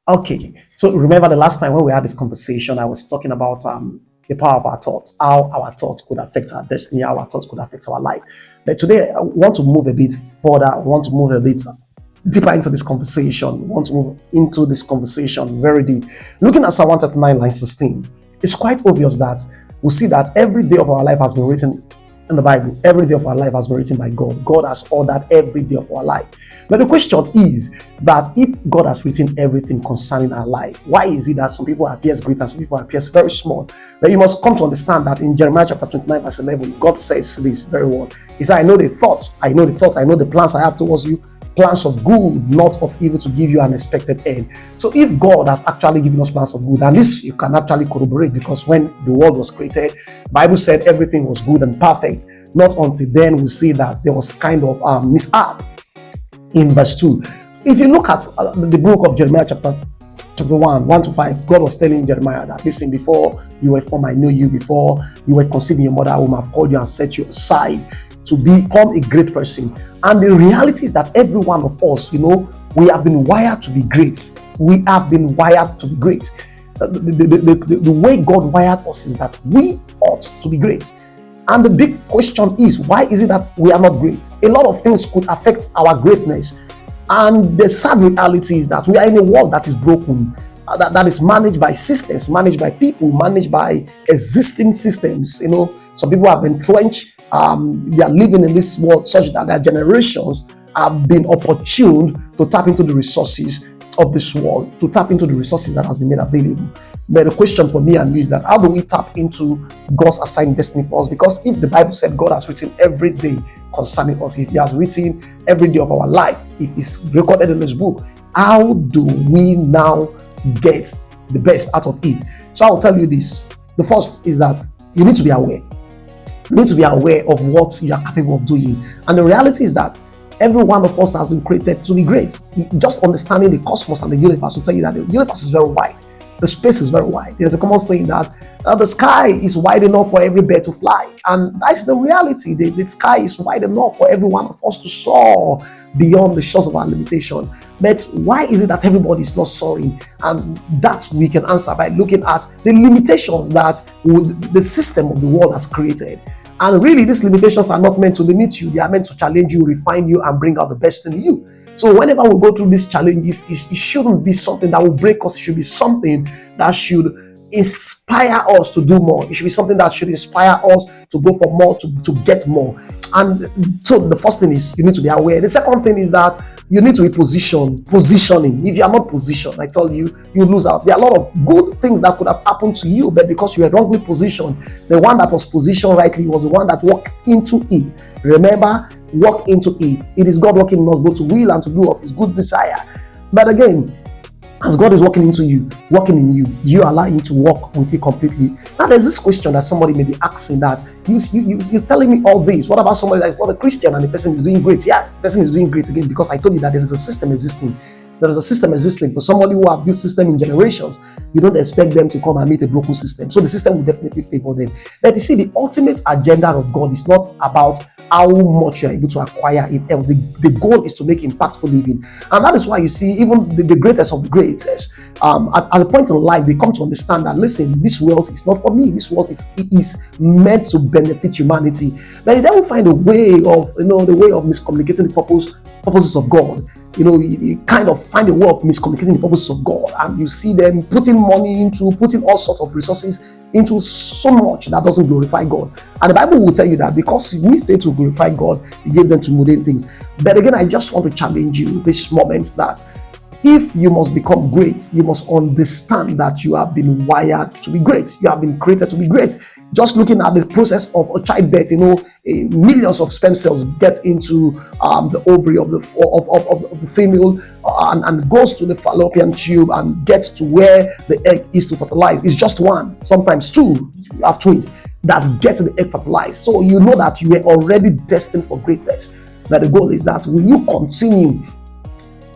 Okay, so remember the last time when we had this conversation, I was talking about the power of our thoughts, how our thoughts could affect our destiny, how our thoughts could affect our life. But today, I want to move a bit further. I want to move a bit deeper into this conversation. I want to move into this conversation very deep. Looking at Psalm 139, line 16, it's quite obvious that we see that every day of our life has been written in the Bible. Every day of our life has been written by God. God has ordered every day of our life. But the question is that if God has written everything concerning our life, why is it that some people appears great and some people appears very small? But you must come to understand that in Jeremiah chapter 29 verse 11, God says this very well. He said, I know the thoughts, I know the plans I have towards you, plans of good, not of evil, to give you an expected end. So if God has actually given us plans of good, and this you can actually corroborate, because when the world was created, the Bible said everything was good and perfect. Not until then we see that there was kind of mishap in verse 2. If you look at the book of Jeremiah chapter 1 to 5, God was telling Jeremiah that, listen, before you were formed, I know you. Before you were conceived in your mother womb, I've called you and set you aside to become a great person. And the reality is that every one of us, we have been wired to be great. We have been wired to be great. The way God wired us is that we ought to be great. And the big question is, why is it that we are not great? A lot of things could affect our greatness. And the sad reality is that we are in a world that is broken, that is managed by systems, managed by people, managed by existing systems. Some people have entrenched. They are living in this world such that their generations have been opportuned to tap into the resources of this world, to tap into the resources that has been made available. But the question for me and you is that, how do we tap into God's assigned destiny for us? Because if the Bible said God has written every day concerning us, if He has written every day of our life, if it's recorded in this book, how do we now get the best out of it? So I'll tell you this. The first is that you need to be aware. You need to be aware of what you are capable of doing. And the reality is that every one of us has been created to be great. Just understanding the cosmos and the universe will tell you that the universe is very wide. The space is very wide. There's a common saying that the sky is wide enough for every bird to fly. And that's the reality. The sky is wide enough for every one of us to soar beyond the shores of our limitation. But why is it that everybody is not soaring? And that we can answer by looking at the limitations that the system of the world has created. And really, these limitations are not meant to limit you. They are meant to challenge you, refine you, and bring out the best in you. So whenever we go through these challenges, it shouldn't be something that will break us. It should be something that should inspire us to do more. It should be something that should inspire us to go for more, to get more. And so the first thing is you need to be aware. The second thing is that you need to be positioning. If you are not positioned, I tell you, you lose out. There are a lot of good things that could have happened to you, but because you were wrongly positioned, the one that was positioned rightly was the one that walked into it. Remember, walk into it. It is God working in us both to will and to do of His good desire. But again, as God is working into you, working in you, you allow Him to walk with you completely. Now, there's this question that somebody may be asking, that you're telling me all this. What about somebody that is not a Christian and the person is doing great? Yeah, the person is doing great again, because I told you that there is a system existing. There is a system existing. For somebody who have built system in generations, you don't expect them to come and meet a broken system. So the system will definitely favor them. But you see, the ultimate agenda of God is not about how much you are able to acquire in health. The goal is to make impactful living. And that is why you see, even the greatest of the greatest, at a point in life, they come to understand that, listen, this wealth is not for me. This wealth is meant to benefit humanity. But they will find a way of, miscommunicating the purposes of God. You kind of find a way of miscommunicating the purposes of God, and you see them putting money putting all sorts of resources into so much that doesn't glorify God. And the Bible will tell you that because we fail to glorify God, He gave them to mundane things. But again, I just want to challenge you this moment that if you must become great, you must understand that you have been wired to be great. You have been created to be great. Just looking at the process of a childbirth, millions of sperm cells get into the ovary of the female and goes to the fallopian tube and gets to where the egg is to fertilize. It's just one, sometimes two. You have twins that get the egg fertilized. So you know that you are already destined for greatness. But the goal is that will you continue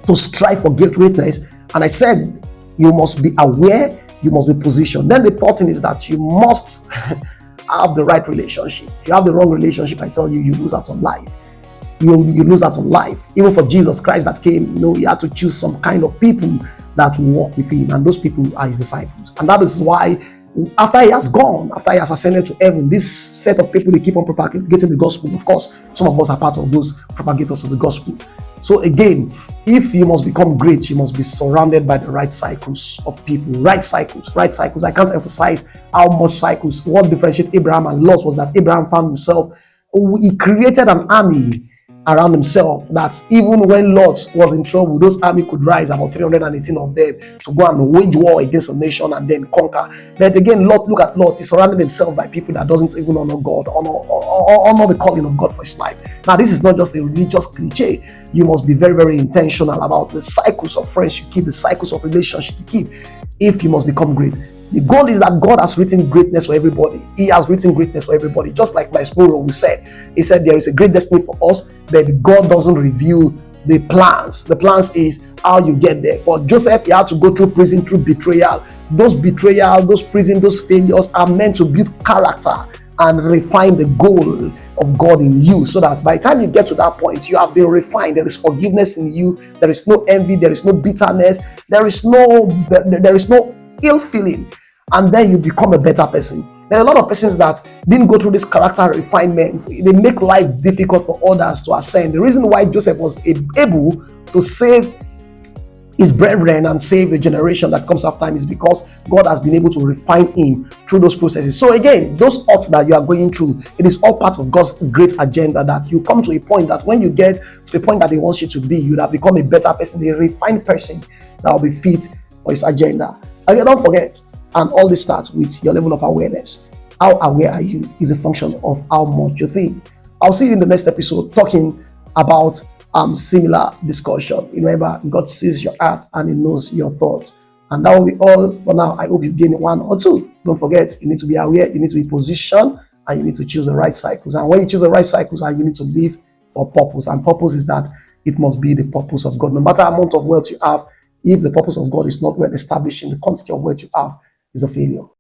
to strive for greatness? And I said you must be aware, you must be positioned. Then the third thing is that you must have the right relationship. If you have the wrong relationship, I tell you, you lose out on life. You lose out on life. Even for Jesus Christ that came, He had to choose some kind of people that walk with him, and those people are his disciples. And that is why after he has gone, after he has ascended to heaven, this set of people, they keep on propagating the gospel. Of course, some of us are part of those propagators of the gospel. So again, if you must become great, you must be surrounded by the right cycles of people. Right cycles. I can't emphasize how much cycles. What differentiates Abraham and Lot was that Abraham found himself, he created an army around himself, that even when Lot was in trouble, those army could rise, about 318 of them, to go and wage war against a nation and then conquer. But again, look at Lot. He surrounded himself by people that doesn't even honor God, honor the calling of God for his life. Now, this is not just a religious cliche. You must be very, very intentional about the cycles of friends you keep, the cycles of relationship you keep, if you must become great. The goal is that God has written greatness for everybody. He has written greatness for everybody. Just like my Spuro we said. He said there is a great destiny for us, but God doesn't reveal the plans. The plans is how you get there. For Joseph, he had to go through prison, through betrayal. Those betrayal, those prison, those failures are meant to build character and refine the goal of God in you, so that by the time you get to that point, you have been refined. There is forgiveness in you. There is no envy. There is no bitterness. There is no ill feeling. And then you become a better person. There are a lot of persons that didn't go through this character refinement. They make life difficult for others to ascend. The reason why Joseph was able to save his brethren and save the generation that comes after him is because God has been able to refine him through those processes. So again, those odds that you are going through, it is all part of God's great agenda, that you come to a point that when you get to the point that he wants you to be, you have become a better person, a refined person that will be fit for his agenda. Again, don't forget, and all this starts with your level of awareness. How aware are you is a function of how much you think. I'll see you in the next episode talking about similar discussion. Remember, God sees your heart and he knows your thoughts. And that will be all for now. I hope you've gained one or two. Don't forget, you need to be aware, you need to be positioned, and you need to choose the right cycles. And when you choose the right cycles, and you need to live for purpose. And purpose is that it must be the purpose of God. No matter the amount of wealth you have, if the purpose of God is not well established in the quantity of wealth you have, is a failure.